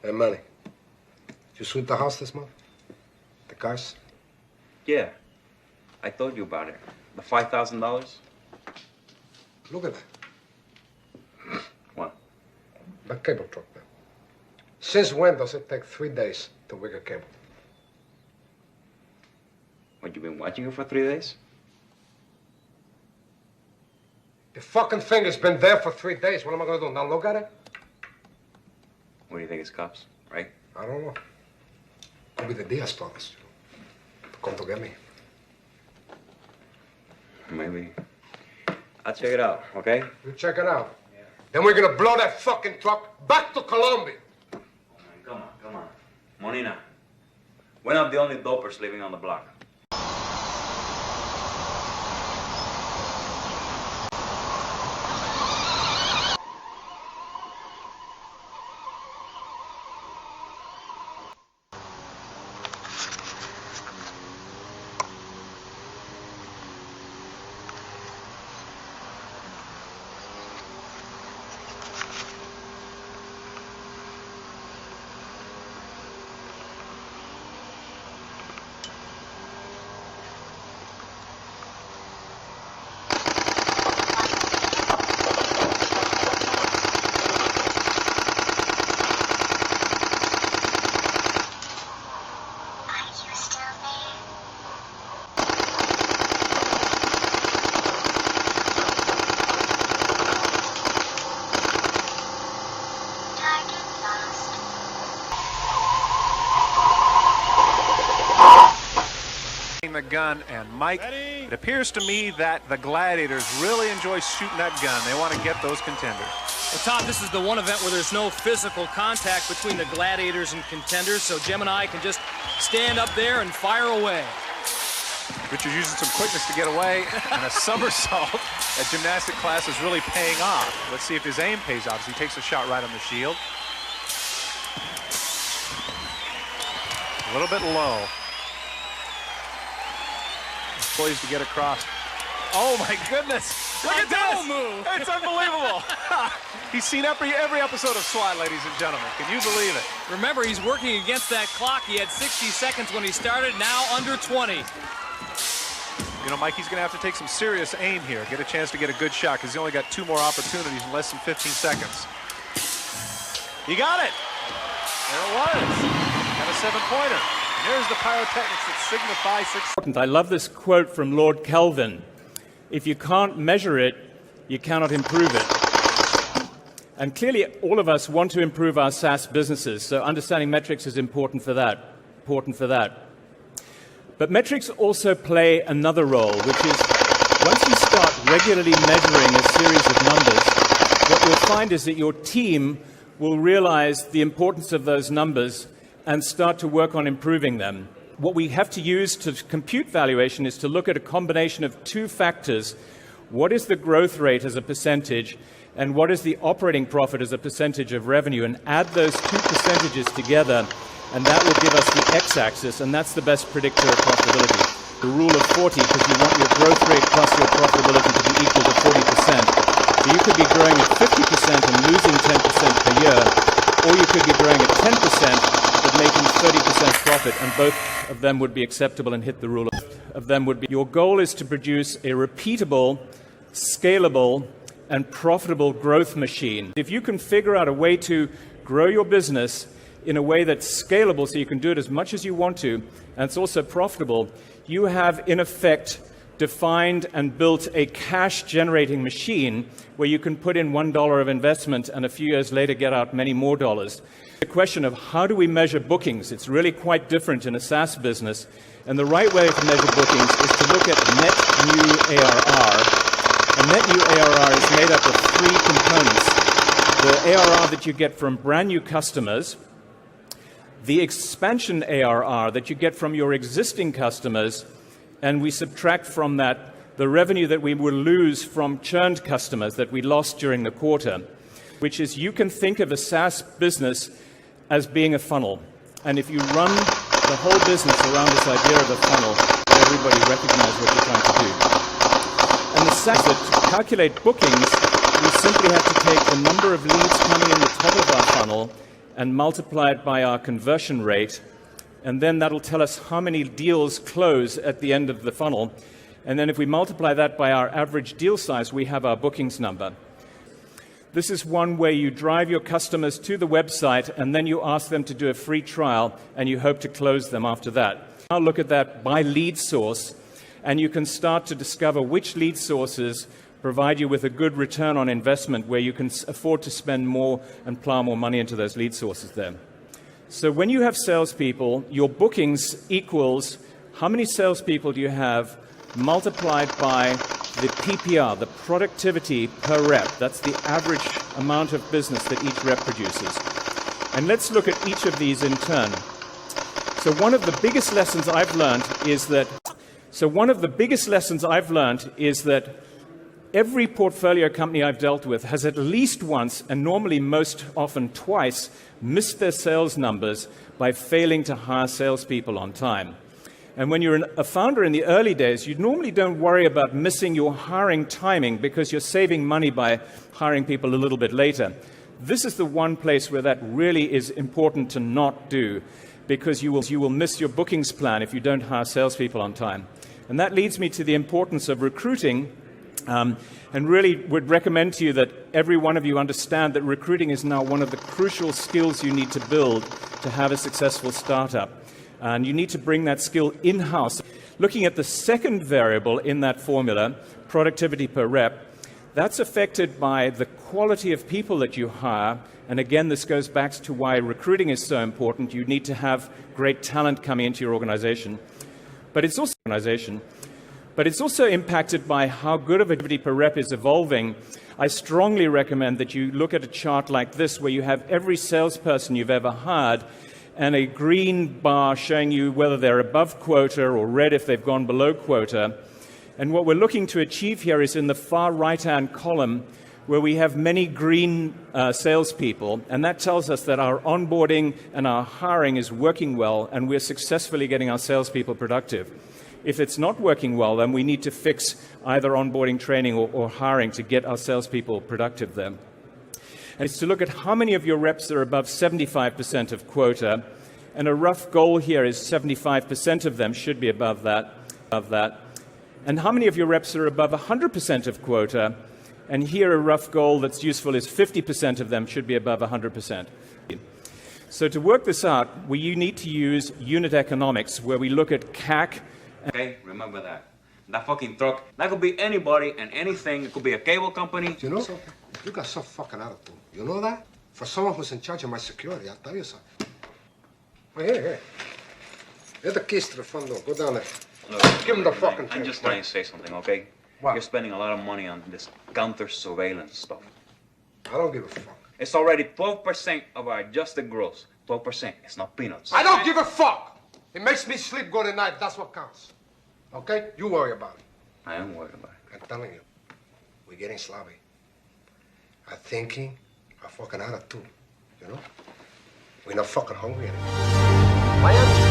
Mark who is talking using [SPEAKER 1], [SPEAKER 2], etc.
[SPEAKER 1] Hey, Manny. Did you sweep the house this month? The cars?
[SPEAKER 2] Yeah. I told you about it. The $5,000?
[SPEAKER 1] Look at that.
[SPEAKER 2] What?
[SPEAKER 1] The cable truck, man. Since when does it take 3 days to rig a cable?
[SPEAKER 2] What, you been watching it for 3 days?
[SPEAKER 1] The fucking thing has been there for 3 days. What am I gonna do, not look at it?
[SPEAKER 2] What do you think, it's cops, right?
[SPEAKER 1] I don't know. Could be the Diaz brothers, you know. Come to get me.
[SPEAKER 2] Maybe. I'll check it out, okay?
[SPEAKER 1] You check it out. Yeah. Then we're gonna blow that fucking truck back to Colombia.
[SPEAKER 2] Oh, man, come on. Monina, we're not the only dopers living on the block.
[SPEAKER 3] The gun, and Mike, it appears to me that the Gladiators really enjoy shooting that gun. They want to get those contenders.
[SPEAKER 4] Well, Tom, this is the one event where there's no physical contact between the Gladiators and contenders, so Gemini can just stand up there and fire away.
[SPEAKER 3] Richard's using some quickness to get away, and a somersault at gymnastic class is really paying off. Let's see if his aim pays off as he takes a shot right on the shield. A little bit low. Poised to get across. Oh my goodness! Look at this!
[SPEAKER 4] Move.
[SPEAKER 3] It's unbelievable. He's seen every episode of SWAT, ladies and gentlemen. Can you believe it?
[SPEAKER 4] Remember, he's working against that clock. He had 60 seconds when he started, now under 20.
[SPEAKER 3] You know, Mike, he's going to have to take some serious aim here, get a chance to get a good shot, because he's only got 2 more opportunities in less than 15 seconds. He got it! There it was. Got a 7-pointer. There's the pyrotechnics that signify success.
[SPEAKER 5] I love this quote from Lord Kelvin. If you can't measure it, you cannot improve it. And clearly, all of us want to improve our SaaS businesses, so understanding metrics is important for that. But metrics also play another role, which is once you start regularly measuring a series of numbers, what you'll find is that your team will realize the importance of those numbers and start to work on improving them. What we have to use to compute valuation is to look at a combination of 2 factors. What is the growth rate as a percentage, and what is the operating profit as a percentage of revenue, and add those 2 percentages together, and that will give us the x-axis, and that's the best predictor of profitability. The rule of 40, because you want your growth rate plus your profitability to be equal to 40%. So you could be growing at 50% and losing 10% per year, or you could be growing at 10% but making 30% profit, and both of them would be acceptable and hit the rule of them would be. Your goal is to produce a repeatable, scalable, and profitable growth machine. If you can figure out a way to grow your business in a way that's scalable so you can do it as much as you want to, and it's also profitable, you have, in effect, defined and built a cash-generating machine where you can put in $1 of investment and a few years later get out many more dollars. The question of how do we measure bookings, it's really quite different in a SaaS business, and the right way to measure bookings is to look at net new ARR, and net new ARR is made up of 3 components. The ARR that you get from brand new customers, the expansion ARR that you get from your existing customers, and we subtract from that the revenue that we will lose from churned customers that we lost during the quarter, which is you can think of a SaaS business as being a funnel. And if you run the whole business around this idea of a funnel, everybody recognizes what you're trying to do. And the SaaS, to calculate bookings, we simply have to take the number of leads coming in the top of our funnel and multiply it by our conversion rate, and then that'll tell us how many deals close at the end of the funnel. And then if we multiply that by our average deal size, we have our bookings number. This is one where you drive your customers to the website and then you ask them to do a free trial and you hope to close them after that. Now look at that by lead source, and you can start to discover which lead sources provide you with a good return on investment where you can afford to spend more and plow more money into those lead sources there. So when you have salespeople, your bookings equals how many salespeople do you have multiplied by the PPR, the productivity per rep. That's the average amount of business that each rep produces. And let's look at each of these in turn. So one of the biggest lessons I've learned is that every portfolio company I've dealt with has at least once, and normally most often twice, missed their sales numbers by failing to hire salespeople on time. And when you're a founder in the early days, you normally don't worry about missing your hiring timing because you're saving money by hiring people a little bit later. This is the one place where that really is important to not do, because you will miss your bookings plan if you don't hire salespeople on time. And that leads me to the importance of recruiting. And really would recommend to you that every one of you understand that recruiting is now one of the crucial skills you need to build to have a successful startup. And you need to bring that skill in-house. Looking at the second variable in that formula, productivity per rep, that's affected by the quality of people that you hire. And again, this goes back to why recruiting is so important. You need to have great talent coming into your organization. But it's also impacted by how good of a productivity per rep is evolving. I strongly recommend that you look at a chart like this where you have every salesperson you've ever hired and a green bar showing you whether they're above quota or red if they've gone below quota. And what we're looking to achieve here is in the far right-hand column where we have many green salespeople, and that tells us that our onboarding and our hiring is working well and we're successfully getting our salespeople productive. If it's not working well, then we need to fix either onboarding, training, or hiring to get our salespeople productive there. And it's to look at how many of your reps are above 75% of quota, and a rough goal here is 75% of them should be above that. And how many of your reps are above 100% of quota, and here a rough goal that's useful is 50% of them should be above 100%. So to work this out, you need to use unit economics, where we look at CAC.
[SPEAKER 2] Okay, remember that. That fucking truck, that could be anybody and anything. It could be a cable company.
[SPEAKER 1] You know something? You got some fucking attitude. You know that? For someone who's in charge of my security, I'll tell you something. Well, here. Get the keys to the front door. Go down there.
[SPEAKER 2] Look,
[SPEAKER 1] Give him the fucking thing.
[SPEAKER 2] I'm just trying to say something, okay?
[SPEAKER 1] What?
[SPEAKER 2] You're spending a lot of money on this counter-surveillance stuff.
[SPEAKER 1] I don't give a fuck.
[SPEAKER 2] It's already 12% of our adjusted gross. 12%. It's not peanuts.
[SPEAKER 1] I don't give a fuck! It makes me sleep good at night. That's what counts. Okay? You worry about it.
[SPEAKER 2] I am worried about it.
[SPEAKER 1] I'm telling you, we're getting sloppy. Our thinking, our fucking attitude, you know? We're not fucking hungry anymore. Why aren't you